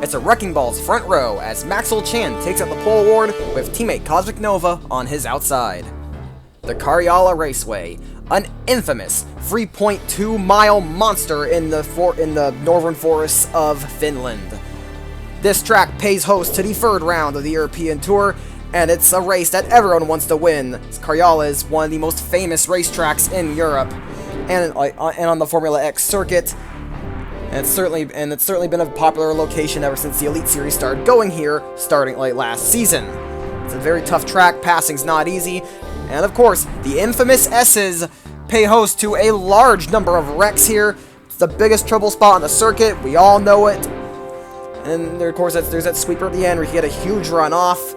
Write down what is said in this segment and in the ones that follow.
it's a Wrecking Ball's front row as Maxwell Chan takes out the pole award with teammate Cosmic Nova on his outside. The Karjala Raceway, an infamous 3.2-mile monster in the northern forests of Finland. This track pays host to the third round of the European Tour, and it's a race that everyone wants to win. Karjala is one of the most famous racetracks in Europe, and on the Formula X circuit. And it's certainly been a popular location ever since the Elite Series started going here, starting late last season. It's a very tough track, passing's not easy, and of course, the infamous S's pay host to a large number of wrecks here. It's the biggest trouble spot on the circuit, we all know it. And there, of course, there's that sweeper at the end where you get a huge runoff.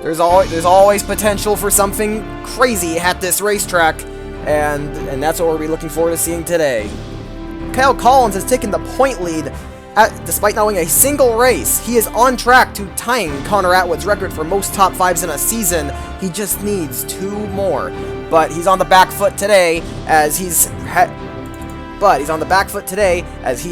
There's always potential for something crazy at this racetrack, and that's what we'll be looking forward to seeing today. Kyle Collins has taken the point lead despite not winning a single race. He is on track to tying Connor Atwood's record for most top 5s in a season. He just needs 2 more. But he's on the back foot today as he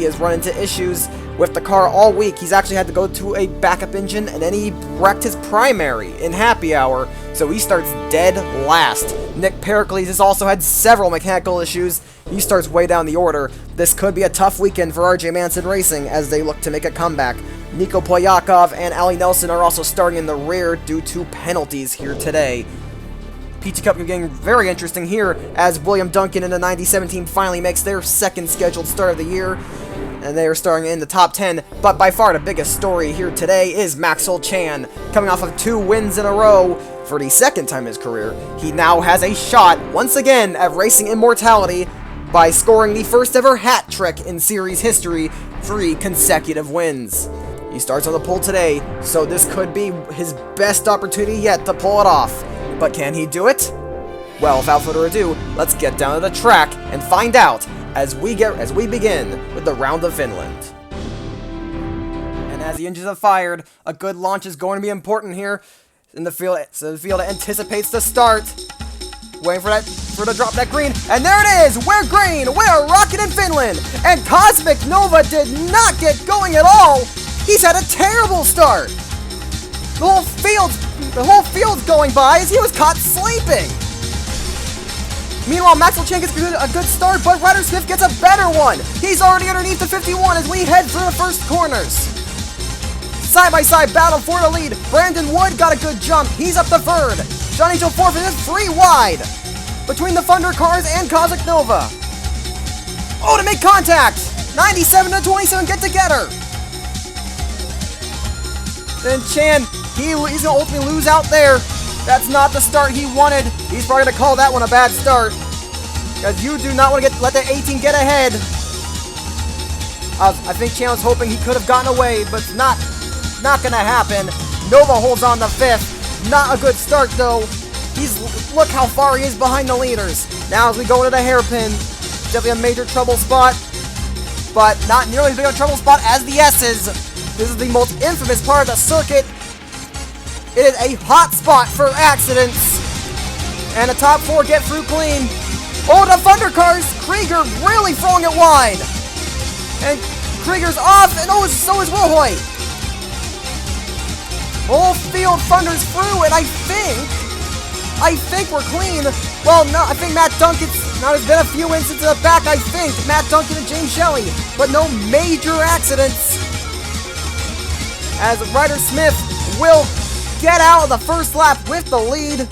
has run into issues with the car all week. He's actually had to go to a backup engine, and then he wrecked his primary in happy hour, so he starts dead last. Nick Pericles has also had several mechanical issues. He starts way down the order. This could be a tough weekend for RJ Manson Racing as they look to make a comeback. Nico Polyakov and Ali Nelson are also starting in the rear due to penalties here today. PT Cup is getting very interesting here as William Duncan and the 97 team finally makes their second scheduled start of the year, and they are starting in the top 10, but by far the biggest story here today is Maxwell Chan. Coming off of 2 wins in a row for the second time in his career, he now has a shot, once again, at racing immortality by scoring the first ever hat trick in series history, 3 consecutive wins. He starts on the pole today, so this could be his best opportunity yet to pull it off. But can he do it? Well, without further ado, let's get down to the track and find out as we begin with the round of Finland. And as the engines have fired, a good launch is going to be important here in the field. So the field anticipates the start, waiting for the drop that green, and there it is. We're green. We're rocking in Finland, and Cosmic Nova did not get going at all. He's had a terrible start. The whole field's going by as he was caught sleeping. Meanwhile, Maxwell Chan gets a good start, but Ryder Smith gets a better one. He's already underneath the 51 as we head through the first corners. Side-by-side battle for the lead. Brandon Wood got a good jump. He's up the third. Johnny Joe fourth and is 3 wide between the Thunder cars and Cosmic Nova. Oh, to make contact. 97 to 27 get together. Then Chan, he's going to ultimately lose out there. That's not the start he wanted. He's probably going to call that one a bad start, because you do not want to let that 18 get ahead. I think Chan was hoping he could have gotten away, but it's not going to happen. Nova holds on to 5th. Not a good start, though. Look how far he is behind the leaders. Now as we go into the hairpin, definitely a major trouble spot, but not nearly as big of a trouble spot as the S's. This is the most infamous part of the circuit. It is a hot spot for accidents, and the top 4 get through clean. Oh, the Thunder cars! Krieger really throwing it wide, and Krieger's off, and oh, so is Wilhoit. Whole field thunders through, and I think we're clean. Well, no, I think Matt Duncan. Now there's been a few incidents in the back. I think Matt Duncan and James Shelley, but no major accidents. As Ryder Smith will get out of the first lap with the lead.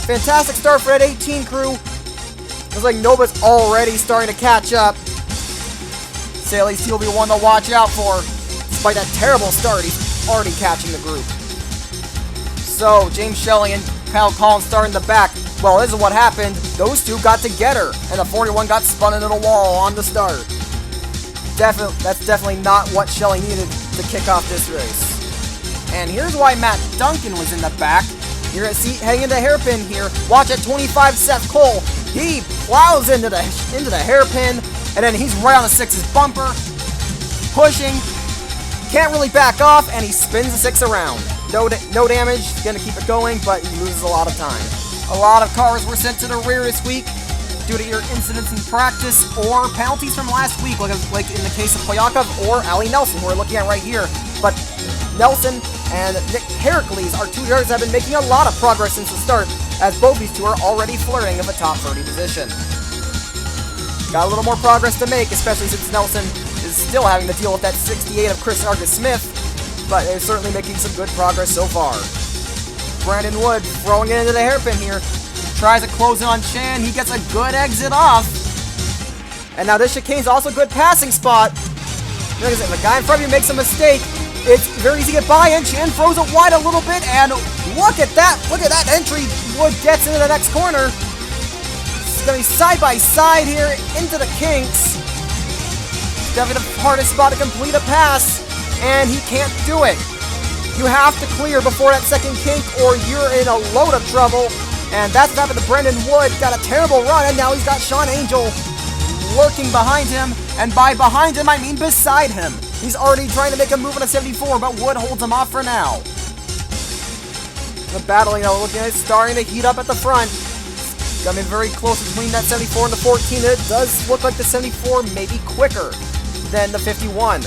Fantastic start for that 18 crew. Looks like Nova's already starting to catch up. Saley's will be one to watch out for. Despite that terrible start, he's already catching the group. So, James Shelley and Kyle Collins start in the back. Well, this is what happened. Those 2 got together, and the 41 got spun into the wall on the start. That's definitely not what Shelley needed to kick off this race. And here's why Matt Duncan was in the back. You're going to see heading into the hairpin here. Watch at 25 Seth Cole. He plows into the hairpin, and then he's right on the 6's bumper, pushing. Can't really back off, and he spins the 6 around. No damage. He's going to keep it going, but he loses a lot of time. A lot of cars were sent to the rear this week due to either incidents in practice or penalties from last week, like in the case of Poyakov or Ali Nelson, who we're looking at right here. But Nelson and Nick Pericles are two drivers that have been making a lot of progress since the start, as both these two are already flirting of a top 30 position. Got a little more progress to make, especially since Nelson is still having to deal with that 68 of Chris Argus-Smith, but they're certainly making some good progress so far. Brandon Wood throwing it into the hairpin here. Tries to close it on Chan. He gets a good exit off. And now this chicane's also a good passing spot. Like I said, the guy in front of you makes a mistake. It's very easy to get by, and Chan throws it wide a little bit, and look at that entry. Wood gets into the next corner. It's going to be side by side here into the kinks. Definitely the hardest spot to complete a pass, and he can't do it. You have to clear before that second kink, or you're in a load of trouble. And that's what happened to Brandon Wood. Got a terrible run, and now he's got Sean Angel lurking behind him. And by behind him, I mean beside him. He's already trying to make a move on a 74, but Wood holds him off for now. The battle, looking at it, starting to heat up at the front. Got me very close between that 74 and the 14. It does look like the 74 may be quicker than the 51.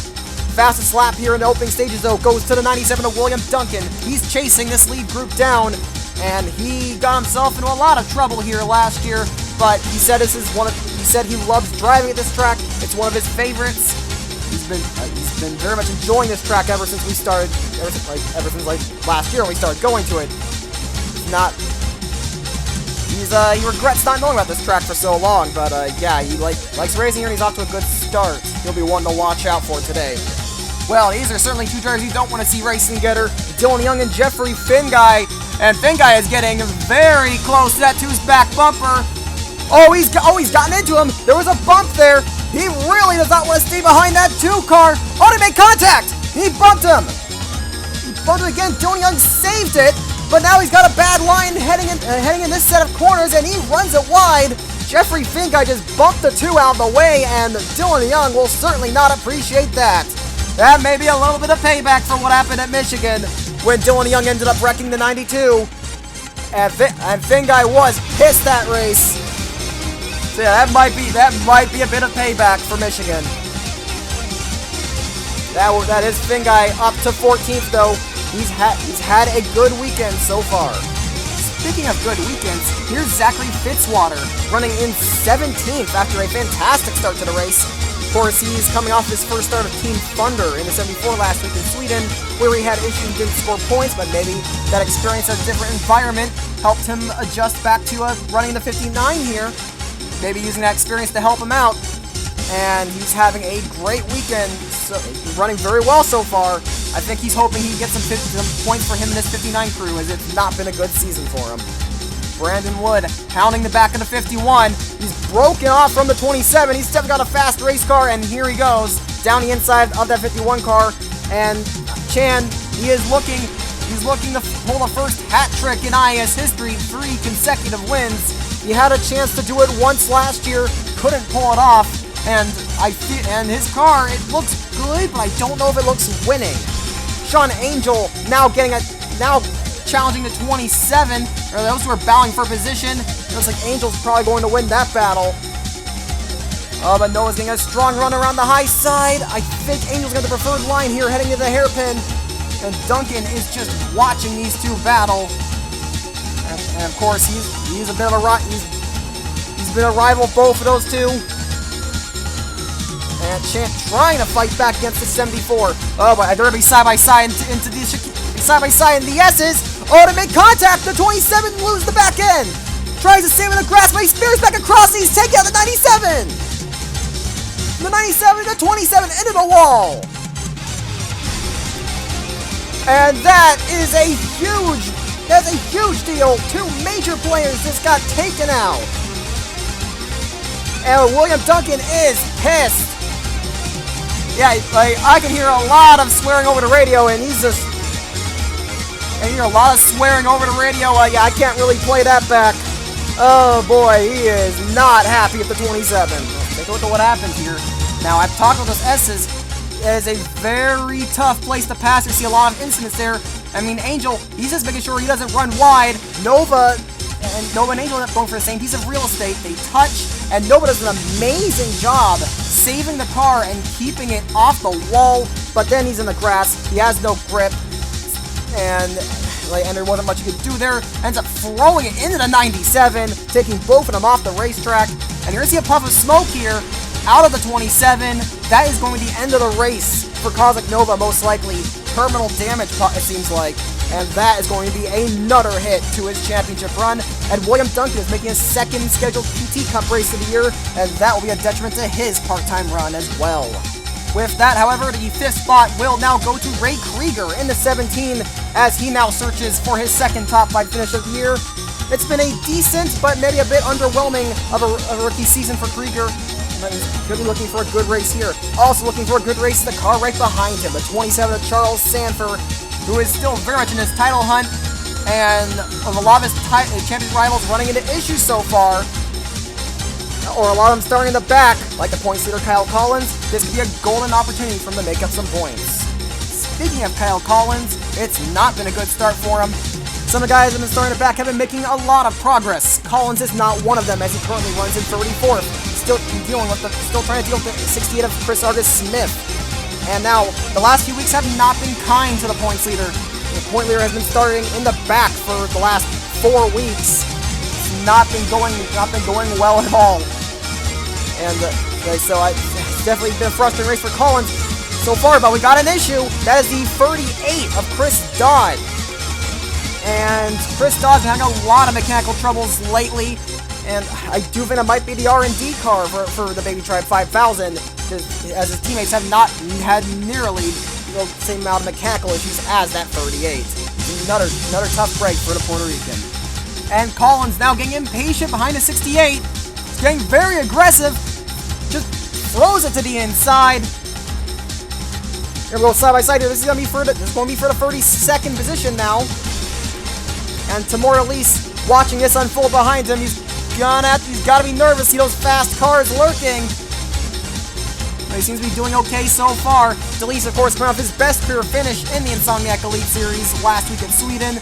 Fastest lap here in the opening stages, though, goes to the 97 of William Duncan. He's chasing this lead group down, and he got himself into a lot of trouble here last year, but he said he said he loves driving at this track. It's one of his favorites. He's been very much enjoying this track ever since last year when we started going to it. He regrets not knowing about this track for so long, but yeah, he likes racing here, and he's off to a good start. He'll be one to watch out for today. Well, these are certainly two drivers you don't want to see racing together. Dylan Young and Jeffrey Finguy. And Finguy is getting very close to that two's back bumper. Oh, he's gotten into him. There was a bump there. He really does not want to stay behind that two car. Oh, they made contact. He bumped him. He bumped him again. Dylan Young saved it, but now he's got a bad line heading in this set of corners, and he runs it wide. Jeffrey Finguy just bumped the two out of the way, and Dylan Young will certainly not appreciate that. That may be a little bit of payback for what happened at Michigan when Dylan Young ended up wrecking the 92. And Finguy was pissed that race. So yeah, that might be a bit of payback for Michigan. That is Finguy up to 14th though. He's had a good weekend so far. Speaking of good weekends, here's Zachary Fitzwater running in 17th after a fantastic start to the race. Of course, he's coming off his first start of Team Thunder in the 74 last week in Sweden, where he had issues and didn't score points, but maybe that experience at a different environment helped him adjust back to running the 59 here. Maybe using that experience to help him out. And he's having a great weekend, so he's running very well so far. I think he's hoping he gets some points for him in this 59 crew, as it's not been a good season for him. Brandon Wood pounding the back of the 51. He's broken off from the 27. He's still got a fast race car, and here he goes down the inside of that 51 car. And Chan, he's looking to pull the first hat trick in IS history, 3 consecutive wins. He had a chance to do it once last year, couldn't pull it off, and his car, it looks good, but I don't know if it looks winning. Sean Angel now challenging the 27, or those who are battling for position. It looks like Angel's probably going to win that battle. But Noah's getting a strong run around the high side. I think Angel's got the preferred line here heading to the hairpin. And Duncan is just watching these two battle. And of course, he's a bit of a he's been a rival of both of those two. And Chant trying to fight back against the 74. Oh, but they're going to be side by side into the side-by-side in the S's. Oh, to make contact, the 27 lose the back end. Tries to save in the grass, but he spears back across, and he's taking out the 97. The 97 to 27 into the wall. And that's a huge deal. 2 major players just got taken out. And William Duncan is pissed. Yeah, I can hear a lot of swearing over the radio, and I hear a lot of swearing over the radio. Yeah, I can't really play that back. Oh boy, he is not happy at the 27. Take a look at what happens here. Now, I've talked about those S's. It is a very tough place to pass. You see a lot of incidents there. I mean, Angel, he's just making sure he doesn't run wide. Nova and Nova and Angel end up going for the same piece of real estate. They touch, and Nova does an amazing job saving the car and keeping it off the wall, but then he's in the grass. He has no grip, and there wasn't much he could do there. Ends up throwing it into the 97, taking both of them off the racetrack, and you're going to see a puff of smoke here out of the 27. That is going to be the end of the race for Cosmic Nova, most likely. Terminal damage, it seems like. And that is going to be another hit to his championship run. And William Duncan is making his second scheduled PT Cup race of the year, and that will be a detriment to his part-time run as well. With that, however, the 5th spot will now go to Ray Krieger in the 17, as he now searches for his second top 5 finish of the year. It's been a decent, but maybe a bit underwhelming of a rookie season for Krieger. Could be looking for a good race here. Also looking for a good race, the car right behind him, the 27 of Charles Sanford, who is still very much in his title hunt, and of a lot of his championship rivals running into issues so far, or a lot of them starting in the back, like the points leader Kyle Collins. This could be a golden opportunity for him to make up some points. Speaking of Kyle Collins, it's not been a good start for him. Some of the guys that have been starting in the back have been making a lot of progress. Collins is not one of them, as he currently runs in 34th. Still trying to deal with the 68 of Chris Argus-Smith. And now, the last few weeks have not been kind to the points leader. The point leader has been starting in the back for the last 4 weeks. It's not been going well at all. And so it's definitely been a frustrating race for Collins so far, but we got an issue. That is the 38 of Chris Dodd. And Chris Dodd's been having a lot of mechanical troubles lately. And I do think it might be the R&D car for the Baby Tribe 5000, as his teammates have not had nearly the same amount of mechanical issues as that 38. Another tough break for the Puerto Rican. And Collins now getting impatient behind the 68. He's getting very aggressive. Just throws it to the inside. Here we go side by side here. This is going to be for the 32nd position now. And Timur Elise watching this unfold behind him. He's got to be nervous. See those fast cars lurking. But he seems to be doing okay so far. Delise, of course, coming off his best career finish in the Insomniac Elite Series last week in Sweden.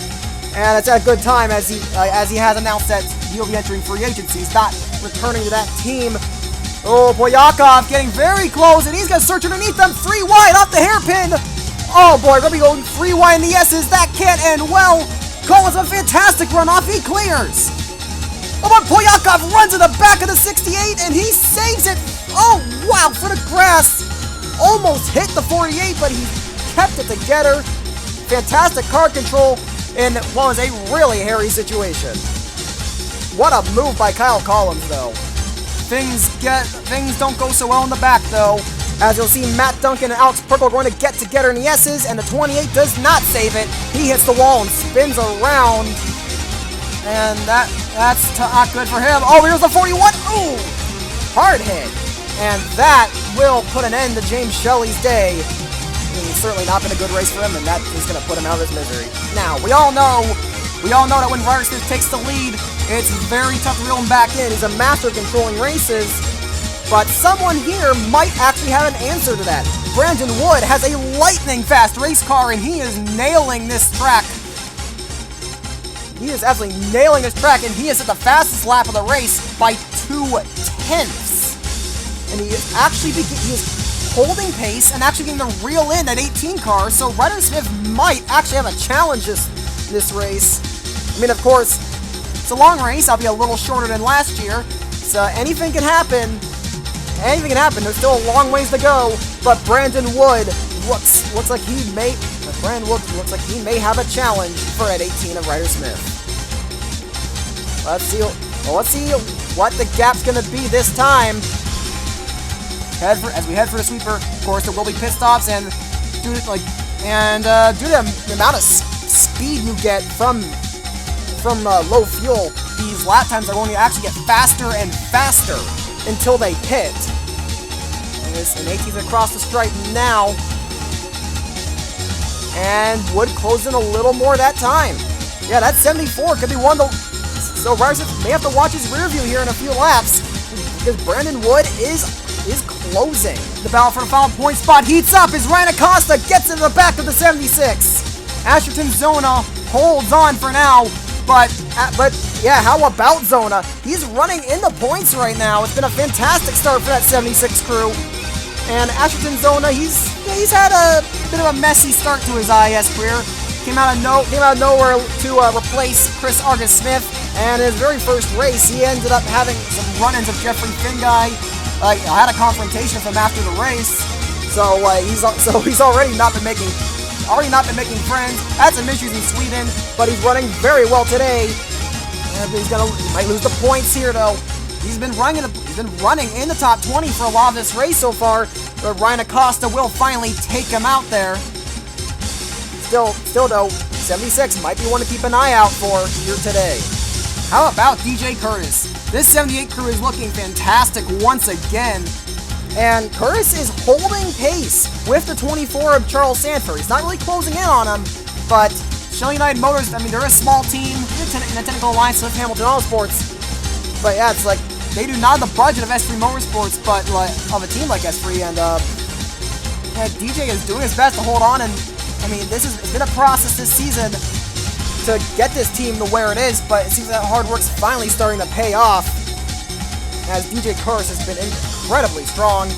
And it's at a good time, as he has announced that he'll be entering free agency. He's not returning to that team. Oh, Boyakov getting very close, and he's going to search underneath them. 3 wide off the hairpin. Oh, boy, going to be going 3 wide in the S's. That can't end well. Collins a fantastic run off. He clears. Oh, but Poyakov runs in the back of the 68, and he saves it. Oh, wow, for the grass. Almost hit the 48, but he kept it together. Fantastic car control in what was a really hairy situation. What a move by Kyle Collins, though. Things don't go so well in the back, though. As you'll see, Matt Duncan and Alex Purple are going to get together in the S's, and the 28 does not save it. He hits the wall and spins around. And that's not good for him. Oh, here's the 41. Ooh, hard hit. And that will put an end to James Shelley's day. It's certainly not been a good race for him, and that is going to put him out of his misery. Now, we all know that when Ryder Smith takes the lead, it's very tough to reel him back in. He's a master of controlling races, but someone here might actually have an answer to that. Brandon Wood has a lightning-fast race car, and he is nailing this track. He is absolutely nailing this track, and he is at the fastest lap of the race by 2/10. And he is actually holding pace and actually getting the reel in that 18 car, so Ryder Smith might actually have a challenge this race. I mean, of course, it's a long race. I'll be a little shorter than last year, so anything can happen. Anything can happen. There's still a long ways to go, but Brandon Wood looks like he may have a challenge for at 18 of Ryder Smith. Let's see what the gap's gonna be this time. As we head for the sweeper, of course, there will be pit stops, and due to the amount of speed you get from low fuel, these lap times are going to actually get faster and faster until they pit. And 18's across the stripe now. And Wood closed in a little more that time. Yeah, that 74 could be one to... So Ryder Smith may have to watch his rear view here in a few laps, because Brandon Wood is closing. The battle for the final point spot heats up as Ryan Acosta gets into the back of the 76. Asherton Zona holds on for now, But yeah, how about Zona? He's running in the points right now. It's been a fantastic start for that 76 crew. And Asherton Zona, he's had a bit of a messy start to his IS career. Came out of nowhere to replace Chris Argus Smith, and his very first race, he ended up having some run-ins of Jeffrey Finguy. I had a confrontation with him after the race, so he's already not been making friends. Had some issues in Sweden, but he's running very well today. And he might lose the points here though. He's been running in the top 20 for a lot of this race so far, but Ryan Acosta will finally take him out there. Still though, 76 might be one to keep an eye out for here today. How about DJ Curtis? This 78 crew is looking fantastic once again. And Curtis is holding pace with the 24 of Charles Sanford. He's not really closing in on him, but Shell United Motors, I mean, they're a small team in a technical alliance with Hamilton Autosports. But yeah, it's like, they do not have the budget of S3 Motorsports, but like, of a team like S3, and yeah, DJ is doing his best to hold on, and I mean, it's been a process this season to get this team to where it is, but it seems that hard work's finally starting to pay off, as DJ Curtis has been incredibly strong,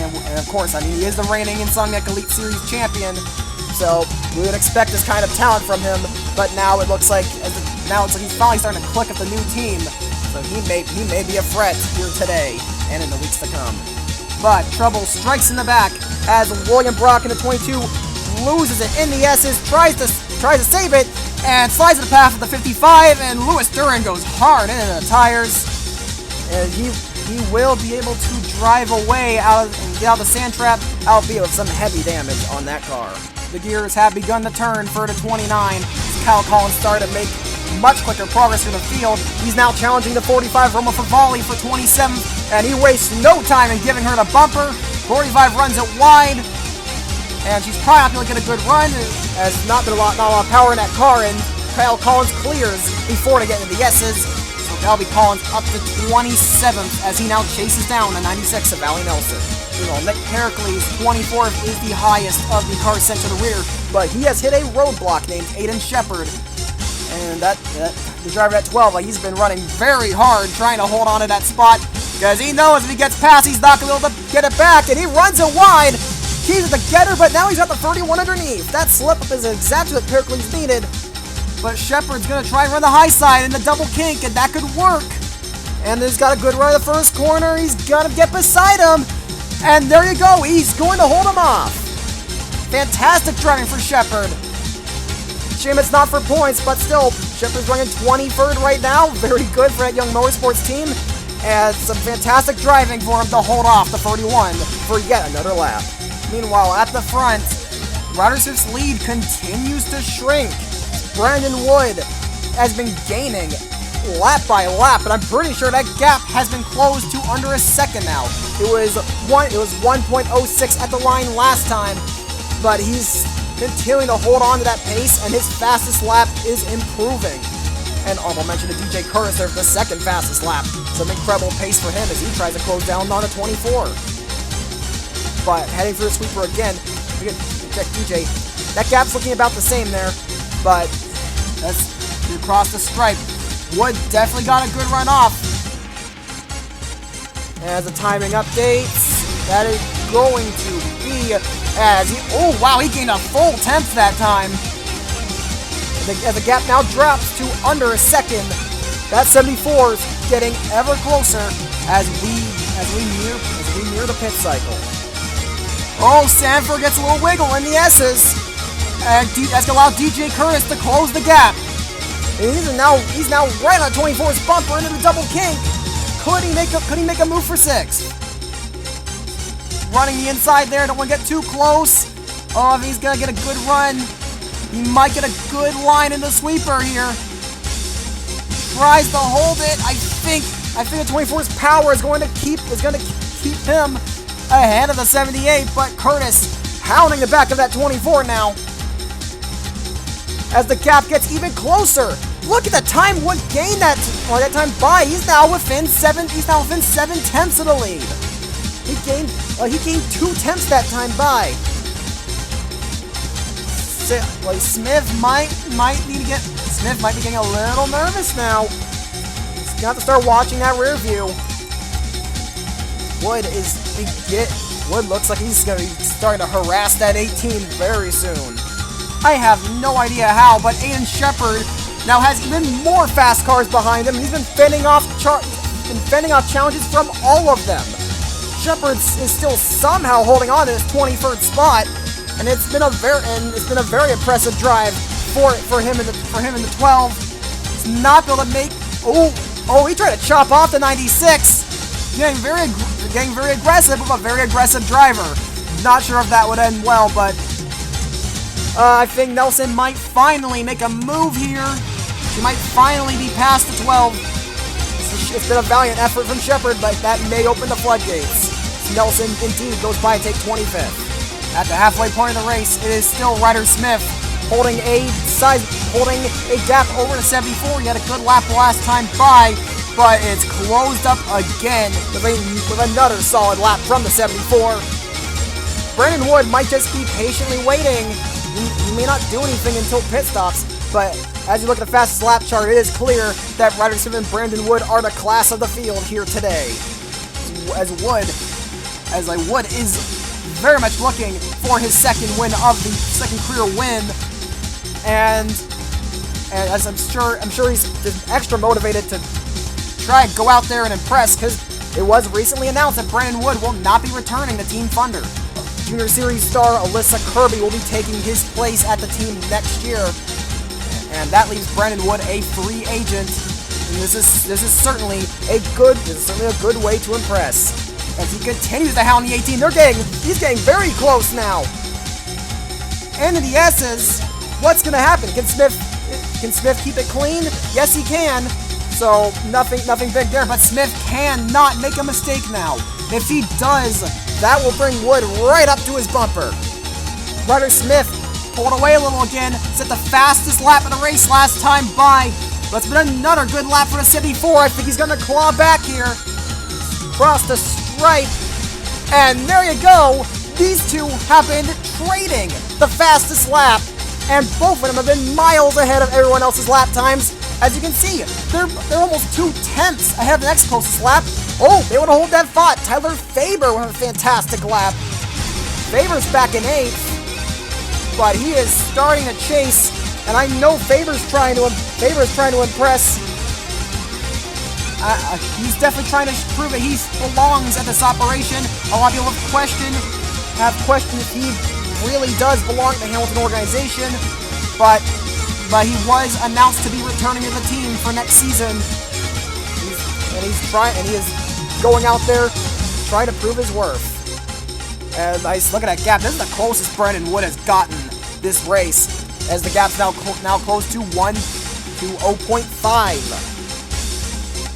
and of course, I mean, he is the reigning Insomniac Elite Series champion, so we would expect this kind of talent from him, but now it looks like he's finally starting to click with the new team, so he may be a threat here today and in the weeks to come. But trouble strikes in the back as William Brock in the 22 loses it in the S's, tries to save it, and slides in the path of the 55, and Louis Duran goes hard into the tires. And he will be able to drive away and get out of the sand trap, albeit with some heavy damage on that car. The gears have begun to turn for the 29. Kyle Collins started to make much quicker progress through the field. He's now challenging the 45 Roma Favali for 27th, and he wastes no time in giving her the bumper. 45 runs it wide, and she's probably not going to get a good run, as not a lot of power in that car, and Kyle Collins clears before to get into the S's. So that'll be Collins up to 27th as he now chases down the 96 of Allie Nelson. Nick Pericles, 24th, is the highest of the cars sent to the rear, but he has hit a roadblock named Aiden Shepard. And the driver at 12, he's been running very hard trying to hold on to that spot, because he knows if he gets past, he's not going to be able to get it back, and he runs it wide. He's the getter, but now he's got the 31 underneath. That slip-up is exactly what Pericles needed. But Shepard's going to try and run the high side in the double kink, and that could work. And he's got a good run of the first corner. He's going to get beside him. And there you go. He's going to hold him off. Fantastic driving for Shepard. Shame it's not for points, but still, Shepard's running 23rd right now. Very good for that young motorsports team. And some fantastic driving for him to hold off the 31 for yet another lap. Meanwhile, at the front, Ryder Swift's lead continues to shrink. Brandon Wood has been gaining lap by lap, and I'm pretty sure that gap has been closed to under a second now. It was 1.06 at the line last time, but he's continuing to hold on to that pace, and his fastest lap is improving. And honorable mention to DJ Curtis there for the second fastest lap. Some incredible pace for him as he tries to close down on a 24. But heading for the sweeper again, we can check DJ. That gap's looking about the same there, but that's across the stripe. Wood definitely got a good run off. As the timing updates, that is going to be as he, oh wow, he gained a full tenth that time. As the gap now drops to under a second, that 74 is getting ever closer as we near the pit cycle. Oh, Sanford gets a little wiggle in the S's. And that's going to allow DJ Curtis to close the gap. And he's now right on 24's bumper into the double kink. Could he make a move for 6? Running the inside there, don't want to get too close. Oh, if he's going to get a good run, he might get a good line in the sweeper here. Tries to hold it. I think the 24's power is going to keep him ahead of the 78, but Curtis pounding the back of that 24 now. As the gap gets even closer. Look at the time Wood gained that time by. He's now within 7 tenths of the lead. He gained 2 tenths that time by. Smith might need to get Smith might be getting a little nervous now. He's going to have to start watching that rear view. Wood looks like he's going to be starting to harass that 18 very soon. I have no idea how, but Aiden Shepard now has even more fast cars behind him. He's been fending off challenges from all of them. Shepard is still somehow holding on to his 23rd spot, and it's been a very impressive drive for him in the 12. He's not able to make. Oh, he tried to chop off the 96. Getting very aggressive with a very aggressive driver. Not sure if that would end well, but I think Nelson might finally make a move here. He might finally be past the 12. It's been a valiant effort from Shepard, but that may open the floodgates. Nelson indeed goes by and take 25th. At the halfway point of the race, it is still Ryder Smith holding a gap over to 74. He had a good lap last time by, but it's closed up again with another solid lap from the 74. Brandon Wood might just be patiently waiting. He may not do anything until pit stops, but as you look at the fastest lap chart, it is clear that Ryder Smith and Brandon Wood are the class of the field here today. As Wood is very much looking for his second career win, and as I'm sure he's just extra motivated to try and go out there and impress, because it was recently announced that Brandon Wood will not be returning to Team Thunder. Junior Series star Alyssa Kirby will be taking his place at the team next year, and that leaves Brandon Wood a free agent. And this is certainly a good way to impress. As he continues to hound the 18, he's getting very close now. And in the S's, what's going to happen? Can Smith keep it clean? Yes, he can. So nothing big there, but Smith cannot make a mistake now. If he does, that will bring Wood right up to his bumper. Ryder Smith pulled away a little again, set the fastest lap of the race last time by, but it's been another good lap for the 74. I think he's going to claw back here. Cross the stripe, and there you go. These two have been trading the fastest lap, and both of them have been miles ahead of everyone else's lap times. As you can see, they're almost 2/10 ahead of the next closest lap. Oh, they want to hold that thought. Tyler Faber with a fantastic lap. Faber's back in 8th, but he is starting to chase, and I know Faber's trying to impress. He's definitely trying to prove that he belongs at this operation. A lot of people have questioned if he really does belong to the Hamilton organization, but he was announced to be returning to the team for next season. He is going out there trying to prove his worth. And nice, look at that gap. This is the closest Brandon Wood has gotten this race, as the gap's now close to 0.5.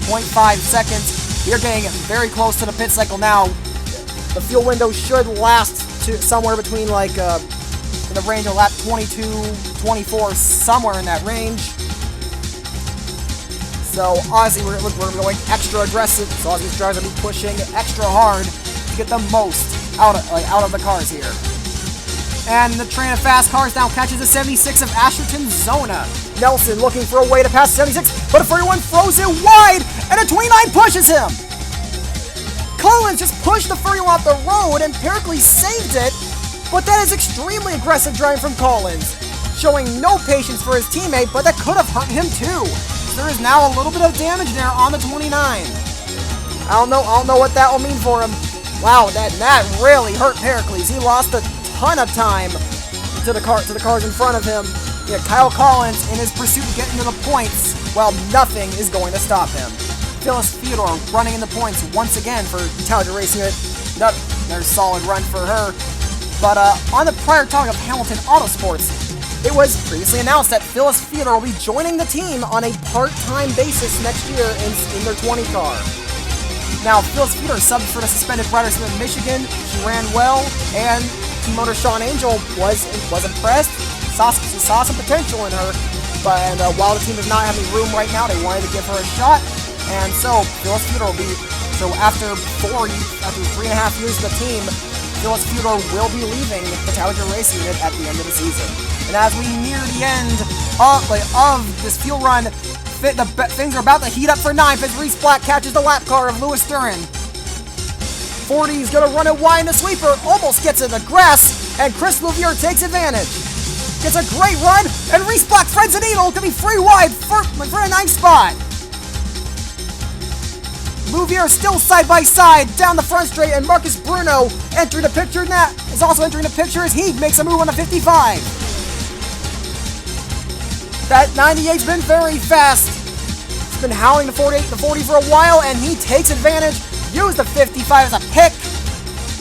0.5 seconds. We're getting very close to the pit cycle now. The fuel window should last to somewhere between in the range of lap 22, 24, somewhere in that range. So honestly, we're going extra aggressive. So all these drivers will be pushing extra hard to get the most out of the cars here. And the train of fast cars now catches the 76 of Asherton Zona. Nelson looking for a way to pass 76, but a 31 throws it wide, and a 29 pushes him. Collins just pushed the 31 off the road, and Pericles saved it, but that is extremely aggressive driving from Collins, showing no patience for his teammate, but that could have hurt him too. So there is now a little bit of damage there on the 29. I don't know what that will mean for him. Wow, that really hurt Pericles. He lost a ton of time to the cars in front of him. Yeah, Kyle Collins in his pursuit to get into the points, well, nothing is going to stop him. Phyllis Theodore running in the points once again for Intelligent Racing. Another solid run for her. But on the prior topic of Hamilton Autosports, it was previously announced that Phyllis Theodore will be joining the team on a part-time basis next year in their 20 car. Now, Phyllis Theodore subbed for the suspended Ryder Smith in Michigan. She ran well, and team owner Sean Angel was impressed. Saw some potential in her, but while the team does not have any room right now, they wanted to give her a shot, and so Phyllis Theodore will be. So after 3.5 years of the team, Phyllis Fyodor will be leaving the Karjala Racing unit at the end of the season. And as we near the end of this fuel run, things are about to heat up for 9th as Reese Black catches the lap car of Lewis Duran. 40 is going to run it wide in the sweeper, almost gets in the grass, and Chris Louvier takes advantage. Gets a great run, and Reese Black threads the needle, can be free wide for a 9th spot. Louvier still side by side down the front straight, and Marcus Bruno entering the picture now is also entering the picture as he makes a move on the 55. That 98's been very fast. He's been howling the 40 for a while, and he takes advantage. Use the 55 as a pick,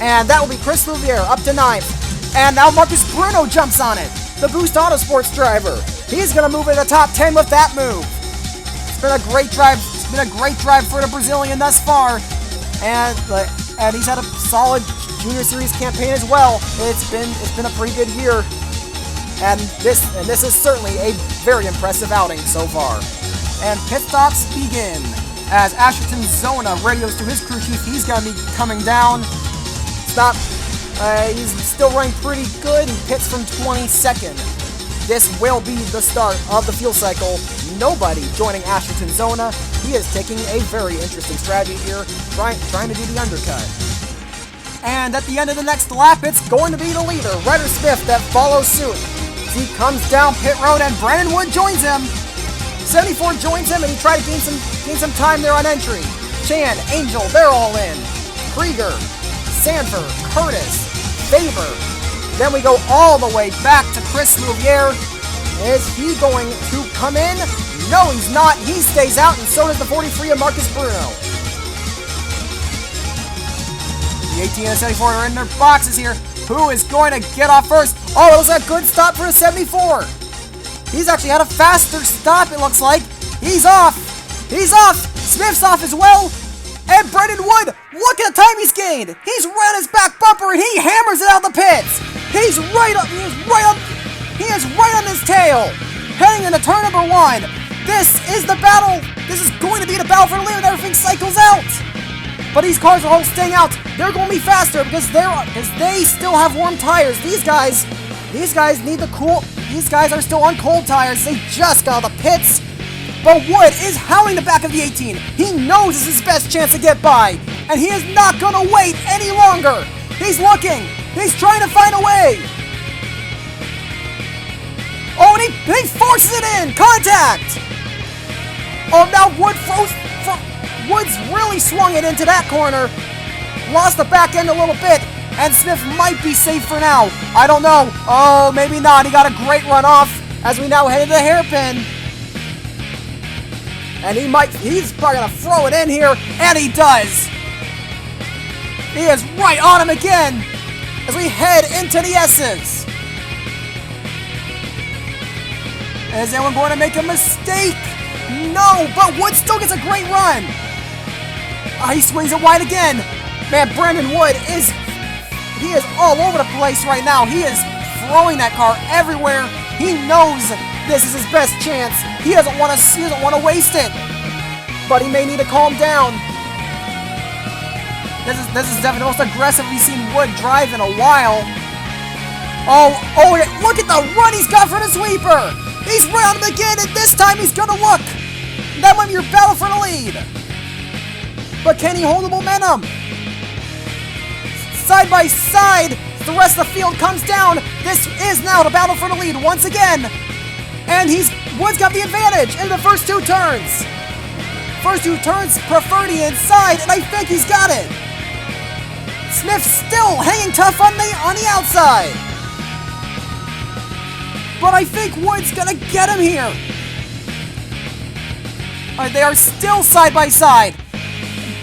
and that will be Chris Louvier up to 9th. And now Marcus Bruno jumps on it, the Boost Autosports driver. He's going to move into the top 10 with that move. It's been a great drive. It's been a great drive for the Brazilian thus far, and he's had a solid Junior Series campaign as well. It's been a pretty good year, and this is certainly a very impressive outing so far. And pit stops begin as Asherton Zona radios to his crew chief. He's going to be coming down. He's still running pretty good. He pits from 22nd. This will be the start of the fuel cycle. Nobody joining Asherton Zona. He is taking a very interesting strategy here, trying to do the undercut. And at the end of the next lap, it's going to be the leader, Ryder Smith, that follows suit. He comes down pit road, and Brandon Wood joins him. 74 joins him, and he tried to gain some time there on entry. Chan, Angel, they're all in. Krieger, Sanford, Curtis, Faber. Then we go all the way back to Chris Louvier. Is he going to come in? No, he's not. He stays out, and so does the 43 of Marcus Bruno. The 18 and 74 are in their boxes here. Who is going to get off first? Oh, it was a good stop for a 74. He's actually had a faster stop, it looks like. He's off. He's off. Smith's off as well. And Brendan Wood, look at the time he's gained. He's right on his back bumper, and he hammers it out the pits. He's right up. He is right on his tail. Heading into turn number 1. This is the battle. This is going to be the battle for the lead, and everything cycles out. But these cars are all staying out. They're going to be faster because they still have warm tires. These guys need to cool. These guys are still on cold tires. They just got out of the pits. But Wood is howling the back of the 18. He knows this is his best chance to get by, and he is not going to wait any longer. He's looking. He's trying to find a way. Oh, and he forces it in. Contact. Oh, now Wood Woods really swung it into that corner. Lost the back end a little bit, and Smith might be safe for now. I don't know. Oh, maybe not. He got a great run off as we now head into the hairpin. And he's probably going to throw it in here, and he does. He is right on him again as we head into the S's. Is anyone going to make a mistake? No, but Wood still gets a great run. He swings it wide again. Man, Brandon Wood is all over the place right now. He is throwing that car everywhere. He knows this is his best chance. He doesn't want to waste it. But he may need to calm down. This is definitely the most aggressive we've seen Wood drive in a while. Oh, look at the run he's got for the sweeper. He's right on him again, and this time he's gonna look. That might be your battle for the lead. But can he hold the momentum? Side by side, the rest of the field comes down. This is now the battle for the lead once again. And Wood's got the advantage in the first 2 turns. First 2 turns prefer the inside, and I think he's got it. Smith's still hanging tough on the outside. But I think Wood's gonna get him here. All right, they are still side by side.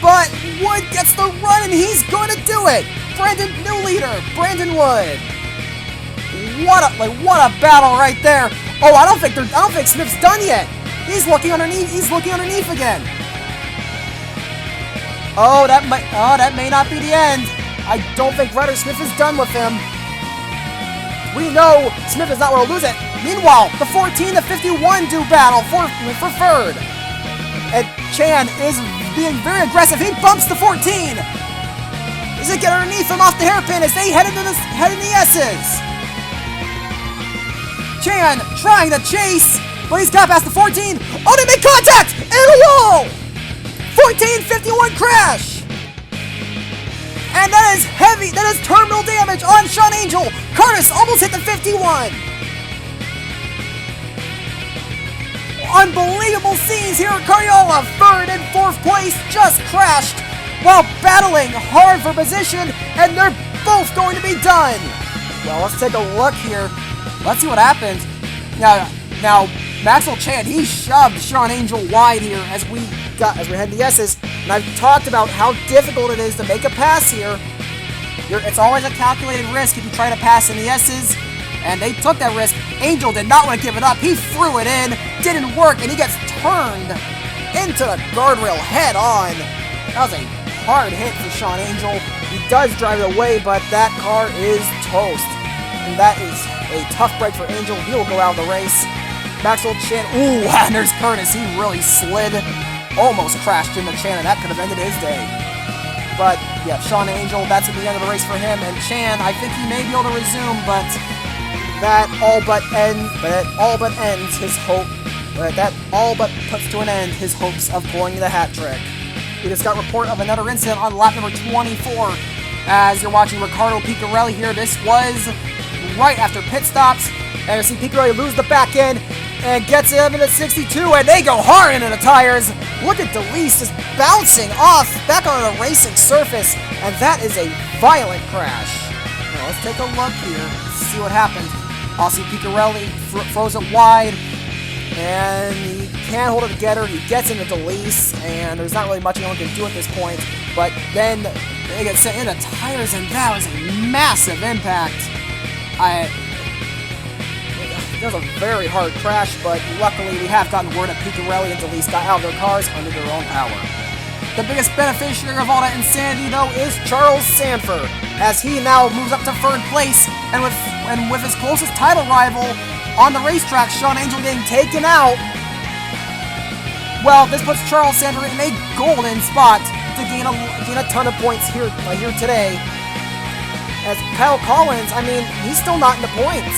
But Wood gets the run, and he's going to do it. New leader, Brandon Wood. What a battle right there. Oh, I don't think Smith's done yet. He's looking underneath. He's looking underneath again. Oh, that may not be the end. I don't think Ryder Smith is done with him. We know Smith is not going to lose it. Meanwhile, the 14 to 51 do battle for third. And Chan is being very aggressive. He bumps the 14. He's gonna get underneath him off the hairpin as they head in the S's. Chan trying to chase, but he's got past the 14. Oh, they make contact! And a wall! 1451 crash! And that is heavy, that is terminal damage on Sean Angel. Curtis almost hit the 51. Unbelievable scenes here at Karjala. 3rd and 4th place just crashed while battling hard for position, and they're both going to be done. Well, let's take a look here. Let's see what happens. Now, Maxwell Chan, he shoved Sean Angel wide here as we head the S's, and I've talked about how difficult it is to make a pass here. It's always a calculated risk if you try to pass in the S's, and they took that risk. Angel did not want to give it up. He threw it in, didn't work, and he gets turned into the guardrail head on. That was a hard hit for Sean Angel. He does drive it away, but that car is toast. And that is a tough break for Angel. He'll go out of the race. Maxwell Chan, ooh, and there's Curtis. He really slid. Almost crashed into Chan, and that could have ended his day. But, yeah, Sean Angel, that's at the end of the race for him. And Chan, I think he may be able to resume, but that all but ends his hope. But that all but puts to an end his hopes of pulling the hat trick. We just got report of another incident on lap number 24. As you're watching Riccardo Picarelli here, this was right after pit stops. And you see Picarelli lose the back end and gets him into 62, and they go hard into the tires. Look at DeLeese just bouncing off back on the racing surface, and that is a violent crash. Now let's take a look here, see what happens. I'll see Picarelli throws it wide, and he can't hold it together. He gets into DeLeese, and there's not really much anyone can do at this point. But then they get sent into tires, and that was a massive impact. It was a very hard crash, but luckily we have gotten word that Picarelli and DeLeese got out of their cars under their own power. The biggest beneficiary of all that insanity, though, is Charles Sanford, as he now moves up to 3rd place, and with his closest title rival on the racetrack, Sean Angel, getting taken out. Well, this puts Charles Sanford in a golden spot to gain a ton of points here today. As Kyle Collins, I mean, he's still not in the points.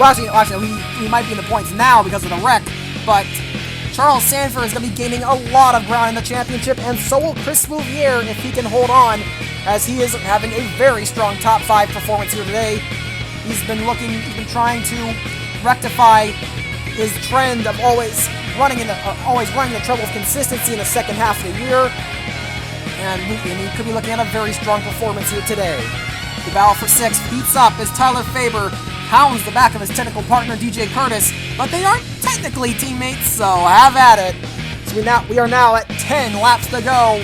Well, actually, he might be in the points now because of the wreck, but Charles Sanford is going to be gaining a lot of ground in the championship, and so will Chris Louvier if he can hold on, as he is having a very strong top 5 performance here today. He's been trying to rectify his trend of always running into trouble with consistency in the second half of the year, and he could be looking at a very strong performance here today. The battle for 6th heats up as Tyler Faber hounds the back of his technical partner DJ Curtis, but they aren't technically teammates, so have at it. So we are now at 10 laps to go.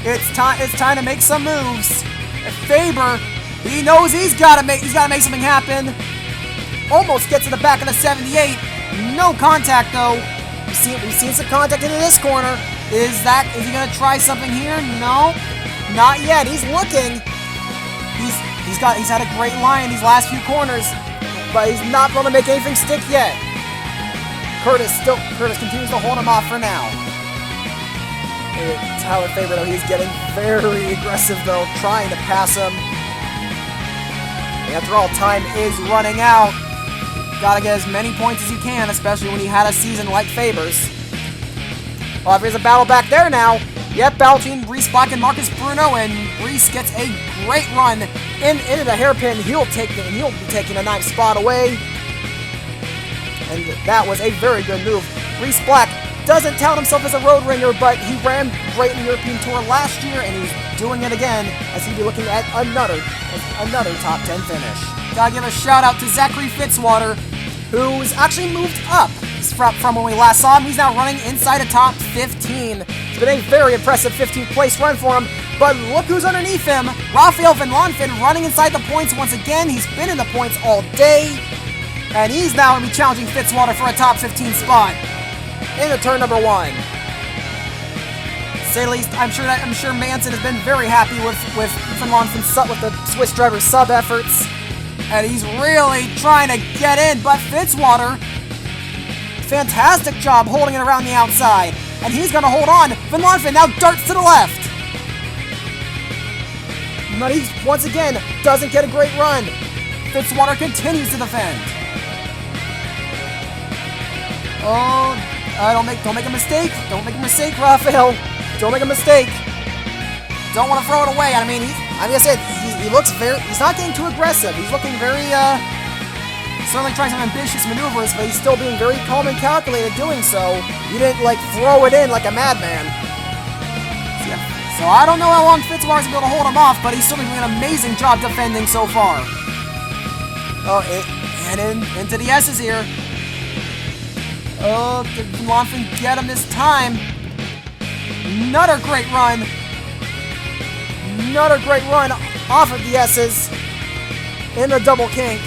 It's time to make some moves. And Faber, he knows he's gotta make something happen. Almost gets to the back of the 78. No contact though. We've seen some contact into this corner. Is he gonna try something here? No, not yet. He's looking. He's had a great line these last few corners, but he's not going to make anything stick yet. Curtis continues to hold him off for now. Tyler Faber, though, he's getting very aggressive, though, trying to pass him. And after all, time is running out. Gotta get as many points as you can, especially when you had a season like Faber's. Well, there's a battle back there now. Yep, battle between Reese Black and Marcus Bruno, and Reese gets a great run into the hairpin. He'll be taking a 9th spot away. And that was a very good move. Reese Black doesn't tout himself as a road ringer, but he ran great in the European Tour last year, and he's doing it again as he'll be looking at another top 10 finish. Gotta give a shout out to Zachary Fitzwater, who's actually moved up from when we last saw him. He's now running inside the top 15. It's been a very impressive 15th place run for him, but look who's underneath him. Rafael Van Lonfen running inside the points once again. He's been in the points all day, and he's now going to be challenging Fitzwater for a top 15 spot into turn number 1. To say the least, I'm sure Manson has been very happy with Van Lonfen, with the Swiss driver's sub efforts, and he's really trying to get in, but Fitzwater, fantastic job holding it around the outside, and he's going to hold on. Van Lonfen now darts to the left. But he, once again, doesn't get a great run. Fitzwater continues to defend. Oh, don't make a mistake. Don't make a mistake, Raphael. Don't make a mistake. Don't want to throw it away. I mean, like I said, he looks he's not getting too aggressive. He's looking very, certainly trying some ambitious maneuvers, but he's still being very calm and calculated doing so. He didn't, like, throw it in like a madman. So I don't know how long Fitzwater's going to be able to hold him off, but he's still doing an amazing job defending so far. Oh, and into the S's here. Oh, did Lonfin get him this time? Another great run. Another great run off of the S's in the double kink.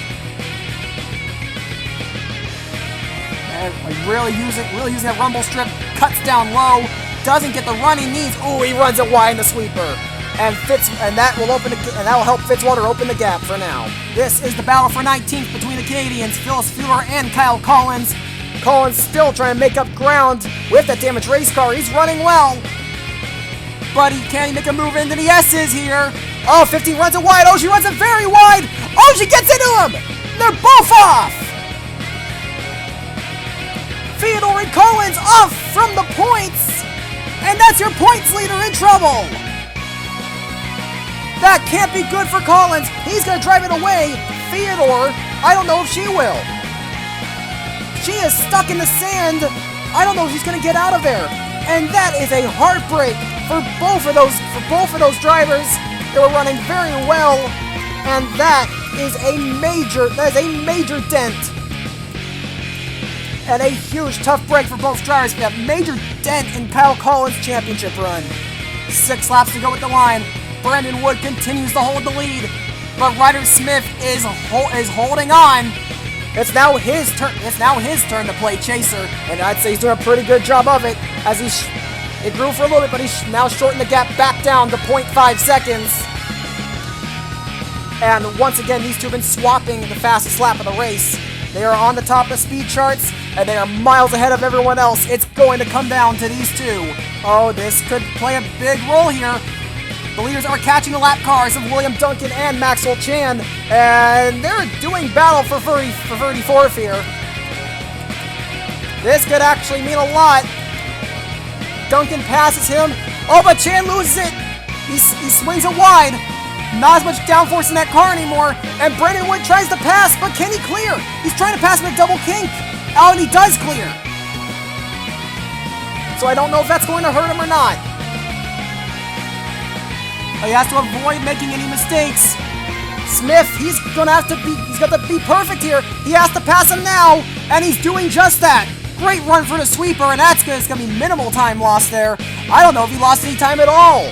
And really using that rumble strip, cuts down low, doesn't get the run he needs. Ooh, he runs it wide in the sweeper. And that will help Fitzwater open the gap for now. This is the battle for 19th between the Canadians, Phyllis Fuller and Kyle Collins. Collins still trying to make up ground with that damaged race car. He's running well. But can he make a move into the S's here? Oh, 50 runs it wide. Oh, she runs it very wide. Oh, she gets into him. They're both off. Theodore and Collins off from the points. And that's your points leader in trouble. That can't be good for Collins. He's going to drive it away. Theodore, I don't know if she will. She is stuck in the sand. I don't know if she's going to get out of there. And that is a heartbreak for both of those drivers. They were running very well. And that is a major dent. And a huge tough break for both drivers. We have major dent in Kyle Collins' championship run. 6 laps to go with the line. Brandon Wood continues to hold the lead, but Ryder Smith is holding on. It's now his turn. It's now his turn to play chaser, and I'd say he's doing a pretty good job of it. As it grew for a little bit, but he's now shortened the gap back down to 0.5 seconds. And once again, these two have been swapping the fastest lap of the race. They are on the top of the speed charts, and they are miles ahead of everyone else. It's going to come down to these two. Oh, this could play a big role here. The leaders are catching the lap cars of William Duncan and Maxwell Chan, and they're doing battle for 34th here. This could actually mean a lot. Duncan passes him. Oh, but Chan loses it. He swings it wide. Not as much downforce in that car anymore. And Brandon Wood tries to pass, but can he clear? He's trying to pass with a double kink. Oh, and he does clear. So I don't know if that's going to hurt him or not. He has to avoid making any mistakes. Smith, he's got to be perfect here. He has to pass him now, and he's doing just that. Great run for the sweeper, and that's going to be minimal time lost there. I don't know if he lost any time at all.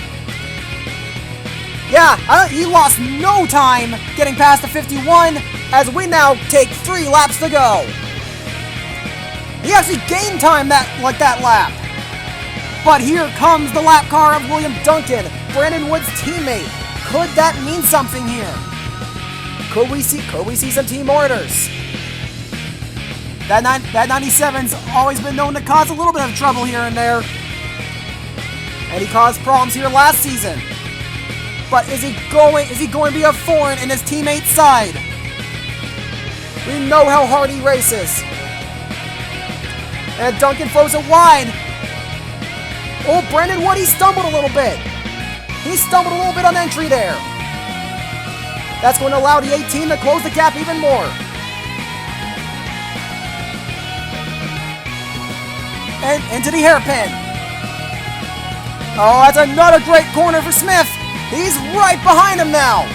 Yeah, he lost no time getting past the 51, as we now take 3 laps to go. He actually gained time that lap. But here comes the lap car of William Duncan, Brandon Wood's teammate. Could that mean something here? Could we see some team orders? That 97's always been known to cause a little bit of trouble here and there. And he caused problems here last season. But is he going to be a thorn in his teammate's side? We know how hard he races. And Duncan throws it wide. Oh, Brandon Wood, he stumbled a little bit. He stumbled a little bit on entry there. That's going to allow the 18 to close the gap even more. And into the hairpin. Oh, that's another great corner for Smith. He's right behind him now.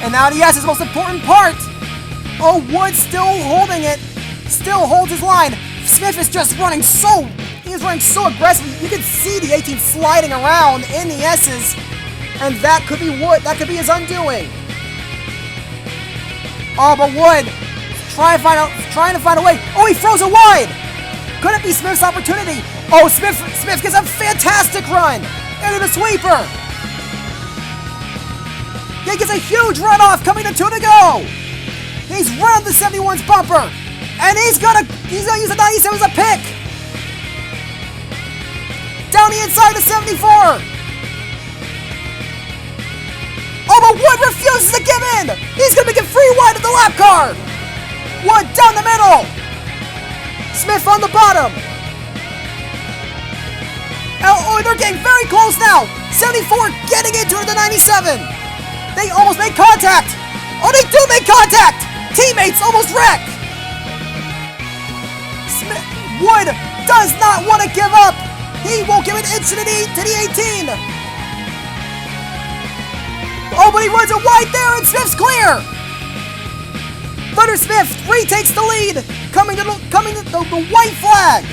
And now he has his most important part. Oh, Wood still holding it. Still holds his line. Smith is just running so... He's running so aggressively. You can see the 18 sliding around in the S's. And that could be Wood. That could be his undoing. Oh, but Wood trying to find a way. Oh, he throws it wide. Could it be Smith's opportunity? Oh, Smith gets a fantastic run into the sweeper. He gets a huge runoff coming to 2 to go. He's run the 71's bumper. And he's gonna use the 97 as a pick. Down the inside of 74. but Wood refuses to give in. He's going to make it free wide of the lap car. Wood down the middle. Smith on the bottom. Oh, they're getting very close now. 74 getting into the 97. They almost make contact. Oh, they do make contact. Teammates almost wreck. Wood does not want to give up. He won't give an inch to the 18. Oh, but he runs it wide there, and Smith's clear. Thunder Smith retakes the lead, coming to the white flag.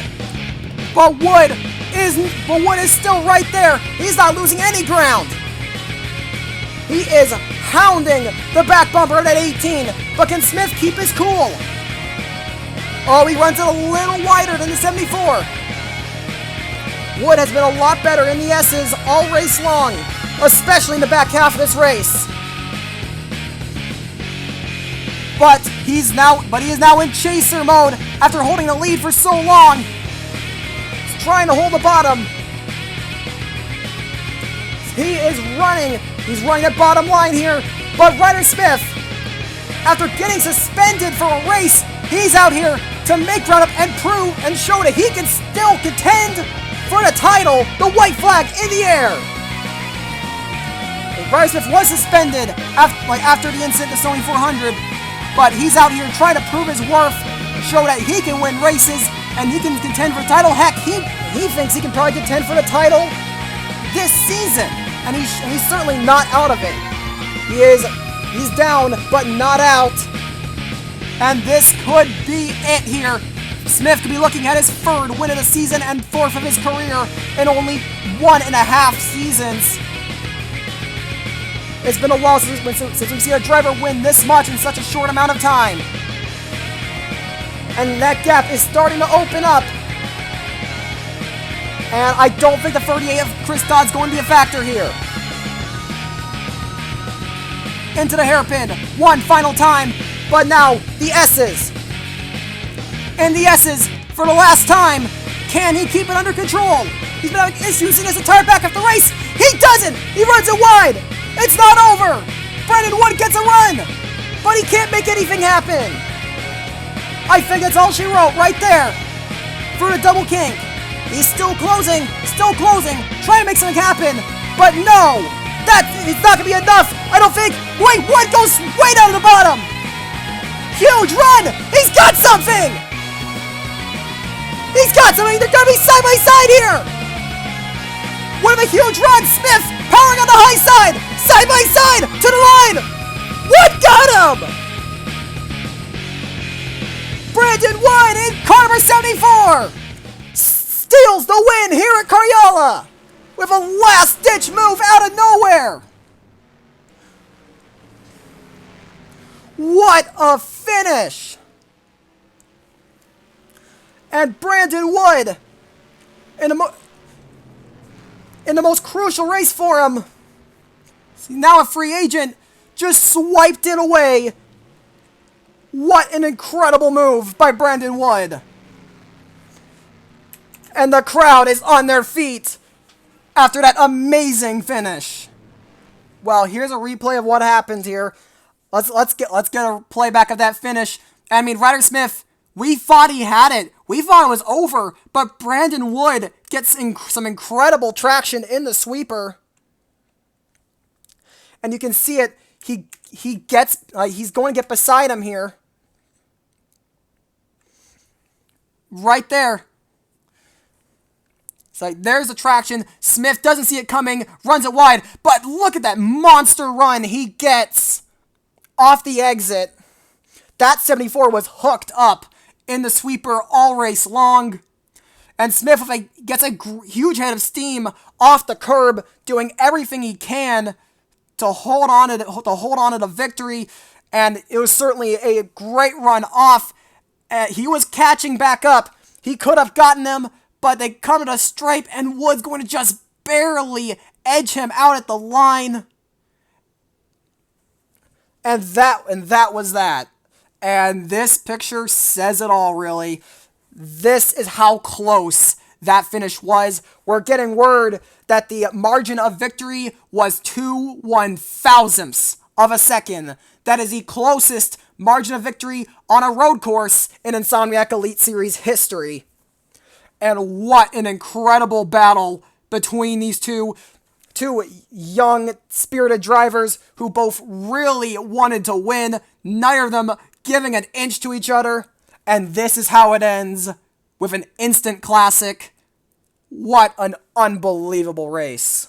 But Wood is still right there. He's not losing any ground. He is hounding the back bumper at 18, but can Smith keep his cool? Oh, he runs it a little wider than the 74. Wood has been a lot better in the S's all race long, especially in the back half of this race. But he is now in chaser mode after holding the lead for so long. He's trying to hold the bottom. He is running. He's running at bottom line here. But Ryder Smith, after getting suspended for a race, he's out here to make ground up and prove and show that he can still contend for the title. The white flag in the air. Ryder Smith was suspended after the incident at Sony 400, but he's out here trying to prove his worth, show that he can win races and he can contend for the title. Heck, he thinks he can probably contend for the title this season, and he's certainly not out of it. He's down, but not out. And this could be it here. Smith could be looking at his third win of the season and fourth of his career in only 1.5 seasons. It's been a while since we've seen a driver win this much in such a short amount of time. And that gap is starting to open up. And I don't think the 38 of Chris Dodd's going to be a factor here. Into the hairpin, one final time, but now the S's. And the S's, for the last time, can he keep it under control? He's been having issues in his entire back of the race. He doesn't! He runs it wide! It's not over! Brandon Wood gets a run! But he can't make anything happen! I think that's all she wrote right there for the double kink. He's still closing, trying to make something happen, but no! It's not gonna be enough, I don't think! Wait, Wood goes way down to the bottom! Huge run! He's got something! He's got something! They're gonna be side by side here! What a huge run! Smith powering on the high side! Side by side! To the line! Wood got him! Brandon Wood in car number 74! Steals the win here at Karjala! With a last-ditch move out of nowhere! What a finish! And Brandon Wood, in the most crucial race for him, now a free agent, just swiped it away. What an incredible move by Brandon Wood. And the crowd is on their feet after that amazing finish. Well, here's a replay of what happened here. Let's get a playback of that finish. I mean, Ryder Smith, we thought he had it. We thought it was over, but Brandon Wood gets some incredible traction in the sweeper. And you can see it. He's going to get beside him here. Right there. It's like, there's the traction. Smith doesn't see it coming, runs it wide, but look at that monster run he gets off the exit. That 74 was hooked up in the sweeper all race long. And Smith gets a huge head of steam off the curb, doing everything he can to hold on to the victory. And it was certainly a great run off. He was catching back up. He could have gotten them, but they come to a stripe, and Wood's going to just barely edge him out at the line. And that was that. And this picture says it all, really. This is how close that finish was. We're getting word that the margin of victory was 2/1000ths of a second. That is the closest margin of victory on a road course in Insomniac Elite Series history. And what an incredible battle between these two young, spirited drivers who both really wanted to win, neither of them giving an inch to each other. And this is how it ends, with an instant classic. What an unbelievable race.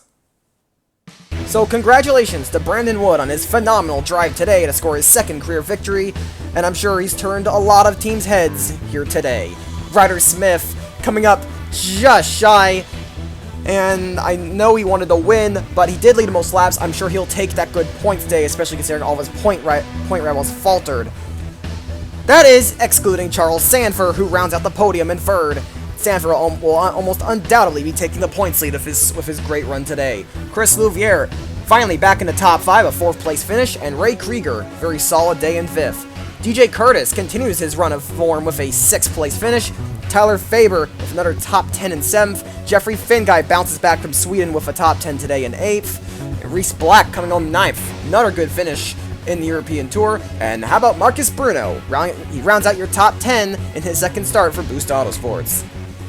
So congratulations to Brandon Wood on his phenomenal drive today to score his second career victory, and I'm sure he's turned a lot of teams' heads here today. Ryder Smith coming up just shy, and I know he wanted to win, but he did lead the most laps. I'm sure he'll take that good points day, especially considering all of his point rivals faltered. That is excluding Charles Sanford, who rounds out the podium in third. Sanford will almost undoubtedly be taking the points lead with his great run today. Chris Louviere finally back in the top 5, a 4th place finish, and Ray Krieger, very solid day in 5th. DJ Curtis continues his run of form with a 6th place finish. Tyler Faber with another top 10 in 7th. Jeffrey Finguy bounces back from Sweden with a top 10 today in 8th. And Reese Black coming on 9th, another good finish in the European Tour. And how about Marcus Bruno? He rounds out your top 10 in his second start for Boost Autosports.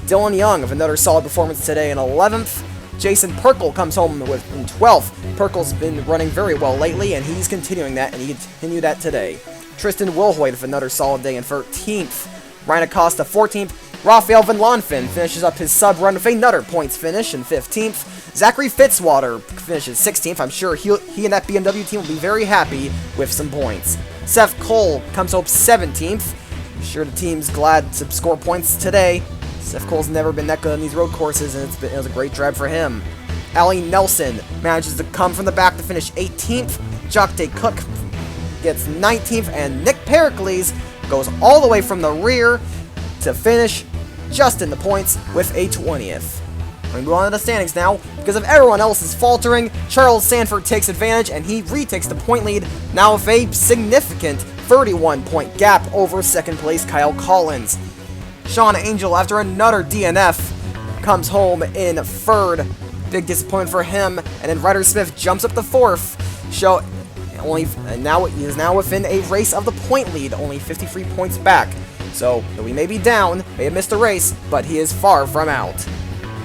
Dylan Young with another solid performance today in 11th. Jason Perkle comes home in 12th. Perkle's been running very well lately, and he's continuing that, and he continued that today. Tristan Wilhoit with another solid day in 13th. Ryan Acosta 14th. Raphael Van Lonfen finishes up his sub-run with another points finish in 15th. Zachary Fitzwater finishes 16th. I'm sure he and that BMW team will be very happy with some points. Seth Cole comes home 17th. I'm sure the team's glad to score points today. Seth Cole's never been that good on these road courses, and it was a great drive for him. Allie Nelson manages to come from the back to finish 18th. Jock Day Cook gets 19th, and Nick Pericles goes all the way from the rear to finish just in the points with a 20th. We're going to move on to the standings now. Because of everyone else is faltering, Charles Sanford takes advantage, and he retakes the point lead, now with a significant 31-point gap over second place Kyle Collins. Sean Angel, after another DNF, comes home in third. Big disappointment for him. And then Ryder Smith jumps up to 4th. Now he is now within a race of the point lead, only 53 points back. So, though he may be down, may have missed a race, but he is far from out.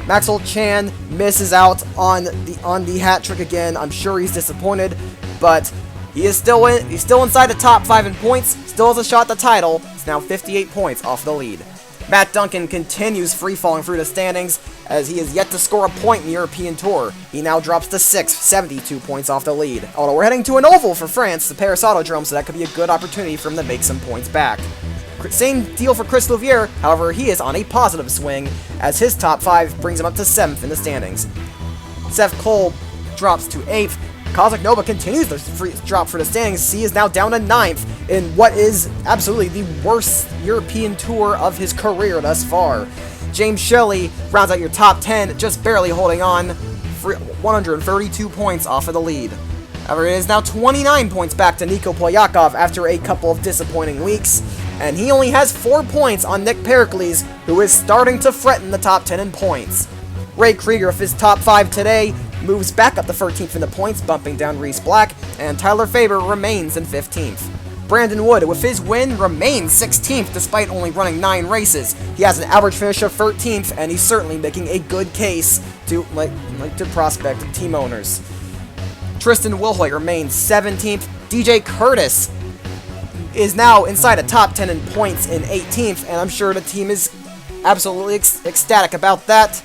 Maxwell Chan misses out on the hat trick again. I'm sure he's disappointed, but he's still inside the top 5 in points, still has a shot at the title. It's now 58 points off the lead. Matt Duncan continues free-falling through the standings, as he is yet to score a point in the European Tour. He now drops to 6th, 72 points off the lead. Although we're heading to an oval for France, the Paris Autodrome, so that could be a good opportunity for him to make some points back. Same deal for Chris Louviere, however, he is on a positive swing, as his top 5 brings him up to 7th in the standings. Seth Cole drops to 8th. Kozak Nova continues the drop for the standings. He is now down to 9th in what is absolutely the worst European Tour of his career thus far. James Shelley rounds out your top 10, just barely holding on, 132 points off of the lead. However, it is now 29 points back to Niko Polyakov after a couple of disappointing weeks, and he only has 4 points on Nick Pericles, who is starting to threaten the top 10 in points. Ray Krieger, with his top 5 today, moves back up to 13th in the points, bumping down Reese Black, and Tyler Faber remains in 15th. Brandon Wood, with his win, remains 16th despite only running 9 races. He has an average finish of 13th, and he's certainly making a good case to prospect team owners. Tristan Wilhoit remains 17th. DJ Curtis is now inside a top 10 in points in 18th, and I'm sure the team is absolutely ecstatic about that.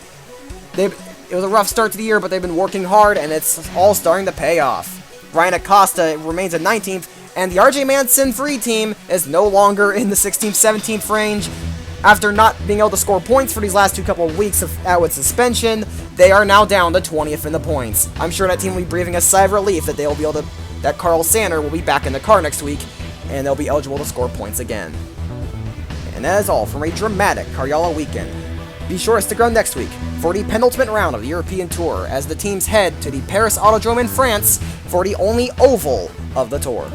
It was a rough start to the year, but they've been working hard, and it's all starting to pay off. Ryan Acosta remains at 19th, and the RJ Manson free team is no longer in the 16th, 17th range. After not being able to score points for these last couple of weeks out with suspension, they are now down to 20th in the points. I'm sure that team will be breathing a sigh of relief that that Carl Sander will be back in the car next week, and they'll be eligible to score points again. And that is all from a dramatic Karjala weekend. Be sure to stick around next week for the penultimate round of the European Tour as the teams head to the Paris Autodrome in France for the only oval of the tour.